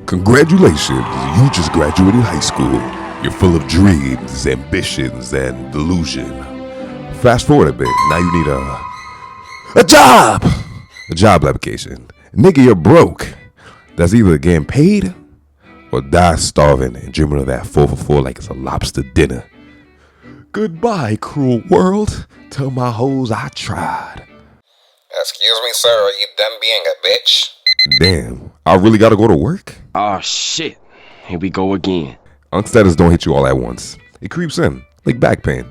Congratulations, you just graduated high school. You're full of dreams, ambitions, and delusion. Fast forward a bit, now you need a job! A job application. Nigga, you're broke. That's either getting paid or die starving and dreaming of that 4 for 4 like it's a lobster dinner. Goodbye, cruel world. Tell my hoes I tried. Excuse me, sir, are you done being a bitch? Damn, I really gotta go to work? Oh shit, here we go again. Unk status don't hit you all at once. It creeps in, like back pain.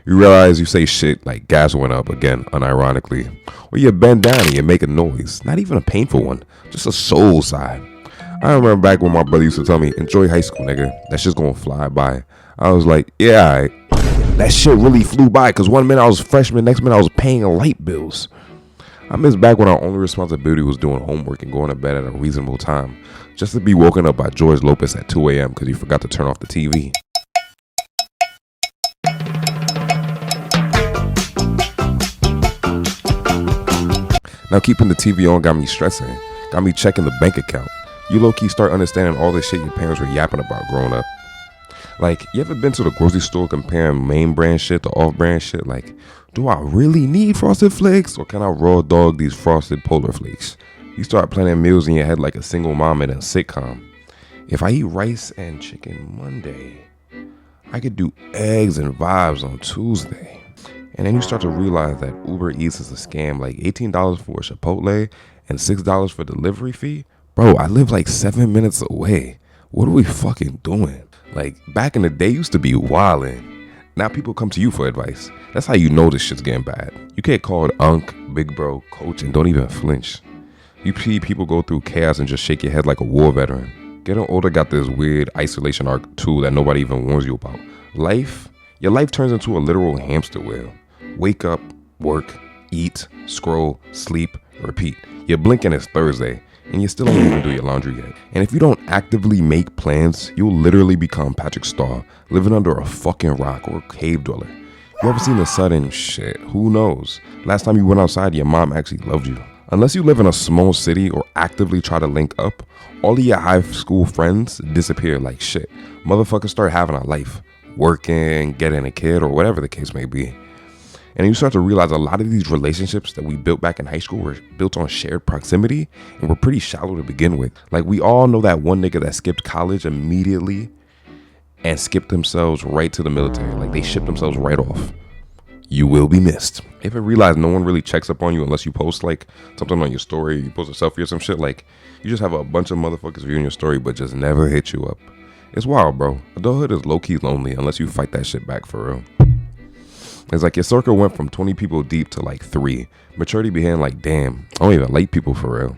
You realize you say shit like gas went up again, unironically. Or you bend down and you make a noise. Not even a painful one, just a soul sigh. I remember back when my brother used to tell me, enjoy high school, nigga. That shit's gonna fly by. I was like, yeah, alright. That shit really flew by, cause one minute I was a freshman, next minute I was paying light bills. I miss back when our only responsibility was doing homework and going to bed at a reasonable time, just to be woken up by George Lopez at 2 a.m. because he forgot to turn off the TV. Now keeping the TV on got me stressing, got me checking the bank account. You low-key start understanding all the shit your parents were yapping about growing up. Like, you ever been to the grocery store comparing main brand shit to off-brand shit? Like, do I really need Frosted Flakes or can I raw dog these Frosted Polar Flakes? You start planning meals in your head like a single mom in a sitcom. If I eat rice and chicken Monday, I could do eggs and vibes on Tuesday. And then you start to realize that Uber Eats is a scam, like $18 for a Chipotle and $6 for delivery fee. Bro, I live like 7 minutes away. What are we fucking doing? Like, back in the day used to be wildin'. Now people come to you for advice. That's how you know this shit's getting bad. You can't call it unk, big bro, coach, and don't even flinch. You see people go through chaos and just shake your head like a war veteran. Getting older got this weird isolation arc too that nobody even warns you about. Your life turns into a literal hamster wheel. Wake up, work, eat, scroll, sleep, repeat. You blink and it's Thursday. And you still don't even do your laundry yet. And if you don't actively make plans, you'll literally become Patrick Star, living under a fucking rock or a cave dweller. You ever seen the sudden shit? Who knows? Last time you went outside, your mom actually loved you. Unless you live in a small city or actively try to link up, all of your high school friends disappear like shit. Motherfuckers start having a life, working, getting a kid, or whatever the case may be. And you start to realize a lot of these relationships that we built back in high school were built on shared proximity and were pretty shallow to begin with. Like, we all know that one nigga that skipped college immediately and skipped themselves right to the military. Like, they shipped themselves right off. You will be missed. If you realize no one really checks up on you unless you post like something on your story, you post a selfie or some shit, like you just have a bunch of motherfuckers viewing your story but just never hit you up. It's wild, bro. Adulthood is low-key lonely unless you fight that shit back for real. It's like your circle went from 20 people deep to like 3. Maturity began like, damn, I don't even like people for real.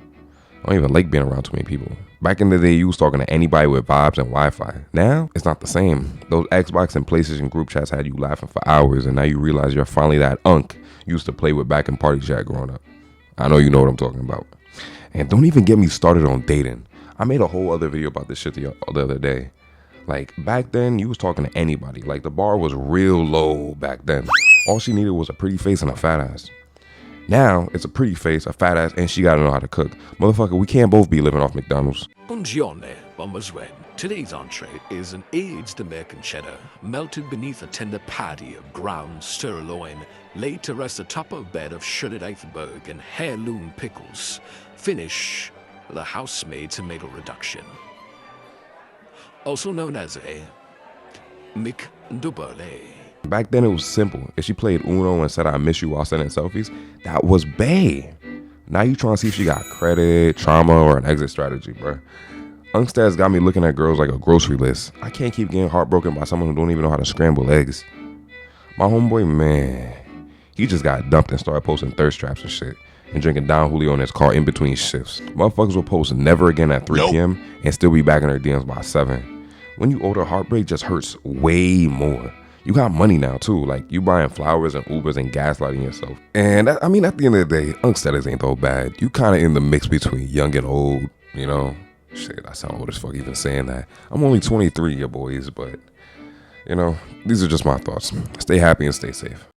I don't even like being around too many people. Back in the day, you was talking to anybody with vibes and Wi-Fi. Now, it's not the same. Those Xbox and PlayStation group chats had you laughing for hours, and now you realize you're finally that unk you used to play with back in party chat growing up. I know you know what I'm talking about. And don't even get me started on dating. I made a whole other video about this shit the other day. Like, back then, you was talking to anybody. Like, the bar was real low back then. All she needed was a pretty face and a fat ass. Now, it's a pretty face, a fat ass, and she gotta know how to cook. Motherfucker, we can't both be living off McDonald's. Buongiorno, bombers red. Today's entree is an aged American cheddar, melted beneath a tender patty of ground sirloin, laid to rest atop a bed of shredded iceberg and heirloom pickles. Finish with a house-made tomato reduction, also known as a McDouble. Back then it was simple. If she played Uno and said I miss you while sending selfies, that was bae. Now you trying to see if she got credit, trauma, or an exit strategy, bruh. Unkstats got me looking at girls like a grocery list. I can't keep getting heartbroken by someone who don't even know how to scramble eggs. My homeboy, man, he just got dumped and started posting thirst traps and shit and drinking Don Julio in his car in between shifts. Motherfuckers will post never again at 3 p.m. and still be back in their DMs by 7. When you older, heartbreak just hurts way more. You got money now too, like you buying flowers and Ubers and gaslighting yourself. And at the end of the day, Unkstatus ain't though bad. You kind of in the mix between young and old, you know? Shit, I sound old as fuck even saying that. I'm only 23, ya boys, but you know, these are just my thoughts. Stay happy and stay safe.